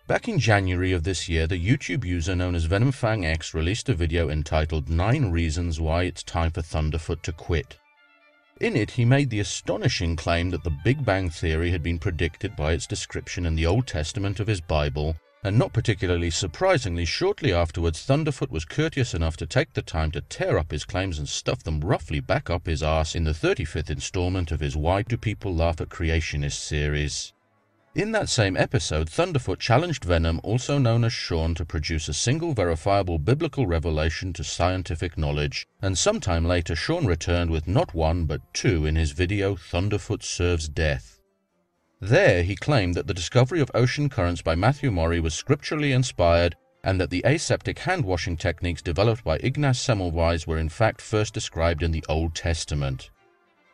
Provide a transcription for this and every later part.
Back in January of this year, the YouTube user known as VenomFangX released a video entitled 9 Reasons Why It's Time for Thunderfoot to Quit. In it, he made the astonishing claim that the Big Bang Theory had been predicted by its description in the Old Testament of his Bible, and not particularly surprisingly, shortly afterwards, Thunderfoot was courteous enough to take the time to tear up his claims and stuff them roughly back up his arse in the 35th installment of his Why Do People Laugh at Creationists series. In that same episode, Thunderfoot challenged Venom, also known as Shawn, to produce a single verifiable biblical revelation to scientific knowledge, and sometime later Shawn returned with not one but 2 in his video Thunderfoot Serves Death. There he claimed that the discovery of ocean currents by Matthew Maury was scripturally inspired, and that the aseptic hand-washing techniques developed by Ignaz Semmelweis were in fact first described in the Old Testament.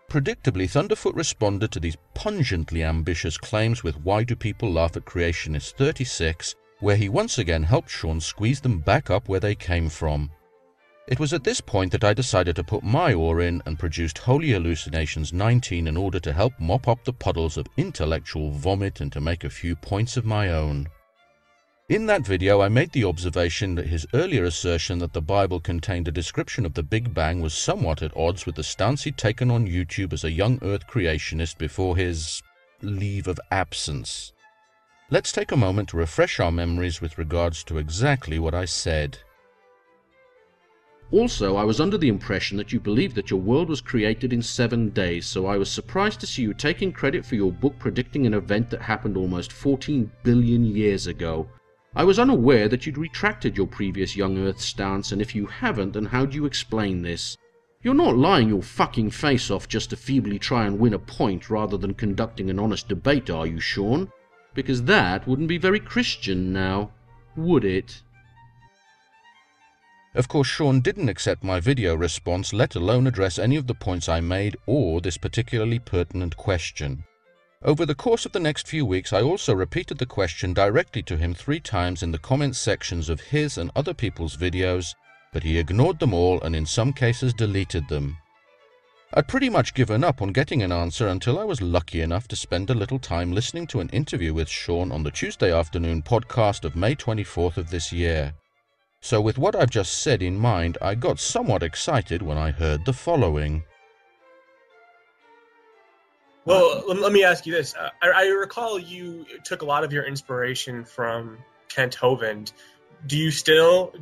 Predictably, Thunderfoot responded to these pungently ambitious claims with Why Do People Laugh at Creationists 36, where he once again helped Shawn squeeze them back up where they came from. It was at this point that I decided to put my oar in and produced Holy Hallucinations 19 in order to help mop up the puddles of intellectual vomit and to make a few points of my own. In that video, I made the observation that his earlier assertion that the Bible contained a description of the Big Bang was somewhat at odds with the stance he'd taken on YouTube as a young Earth creationist before his leave of absence. Let's take a moment to refresh our memories with regards to exactly what I said. Also, I was under the impression that you believed that your world was created in 7 days, so I was surprised to see you taking credit for your book predicting an event that happened almost 14 billion years ago. I was unaware that you'd retracted your previous young Earth stance, and if you haven't, then how do you explain this? You're not lying your fucking face off just to feebly try and win a point rather than conducting an honest debate, are you, Shawn? Because that wouldn't be very Christian now, would it? Of course, Shawn didn't accept my video response, let alone address any of the points I made or this particularly pertinent question. Over the course of the next few weeks, I also repeated the question directly to him 3 times in the comment sections of his and other people's videos, but he ignored them all and in some cases deleted them. I'd pretty much given up on getting an answer until I was lucky enough to spend a little time listening to an interview with Shawn on the Tuesday afternoon podcast of May 24th of this year. So with what I've just said in mind, I got somewhat excited when I heard the following. Well, let me ask you this. I recall you took a lot of your inspiration from Kent Hovind. Do you still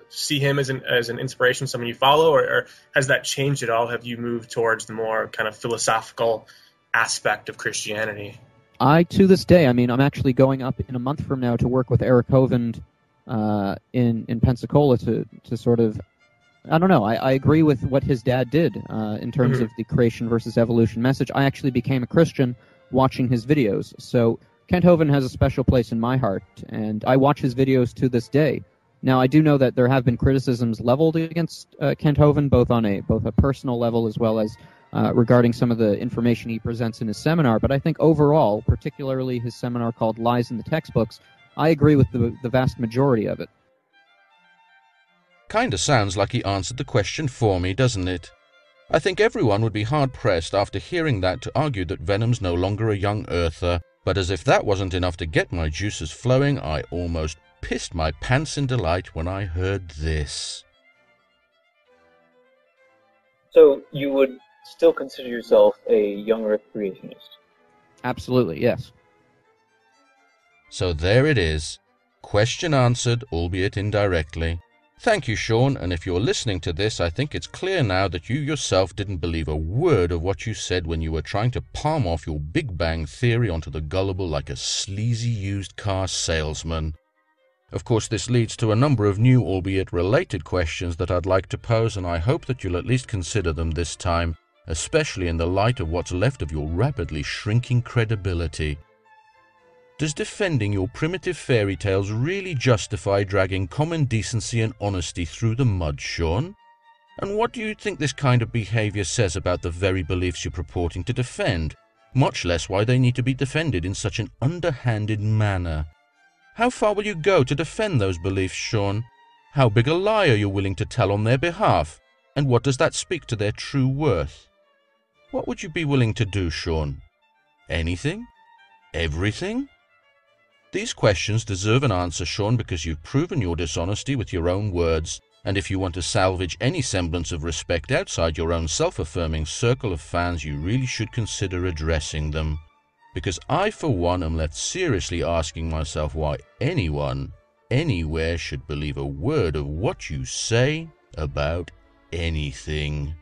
see him as an inspiration, someone you follow, or has that changed at all? Have you moved towards the more kind of philosophical aspect of Christianity? To this day, I'm actually going up in a month from now to work with Eric Hovind in Pensacola to sort of, I don't know, I agree with what his dad did in terms of the creation versus evolution message. I actually became a Christian watching his videos. So Kent Hovind has a special place in my heart, and I watch his videos to this day. Now, I do know that there have been criticisms leveled against Kent Hovind, both on a personal level as well as regarding some of the information he presents in his seminar. But I think overall, particularly his seminar called Lies in the Textbooks, I agree with the vast majority of it. Kinda sounds like he answered the question for me, doesn't it? I think everyone would be hard-pressed after hearing that to argue that Venom's no longer a young Earther, but as if that wasn't enough to get my juices flowing, I almost pissed my pants in delight when I heard this. So you would still consider yourself a young Earth creationist? Absolutely, yes. So there it is. Question answered, albeit indirectly. Thank you, Shawn, and if you're listening to this, I think it's clear now that you yourself didn't believe a word of what you said when you were trying to palm off your Big Bang Theory onto the gullible like a sleazy used car salesman. Of course, this leads to a number of new, albeit related questions that I'd like to pose, and I hope that you'll at least consider them this time, especially in the light of what's left of your rapidly shrinking credibility. Does defending your primitive fairy tales really justify dragging common decency and honesty through the mud, Shawn? And what do you think this kind of behavior says about the very beliefs you're purporting to defend, much less why they need to be defended in such an underhanded manner? How far will you go to defend those beliefs, Shawn? How big a lie are you willing to tell on their behalf? And what does that speak to their true worth? What would you be willing to do, Shawn? Anything? Everything? These questions deserve an answer, Shawn, because you've proven your dishonesty with your own words, and if you want to salvage any semblance of respect outside your own self-affirming circle of fans, you really should consider addressing them. Because I, for one, am left seriously asking myself why anyone, anywhere should believe a word of what you say about anything.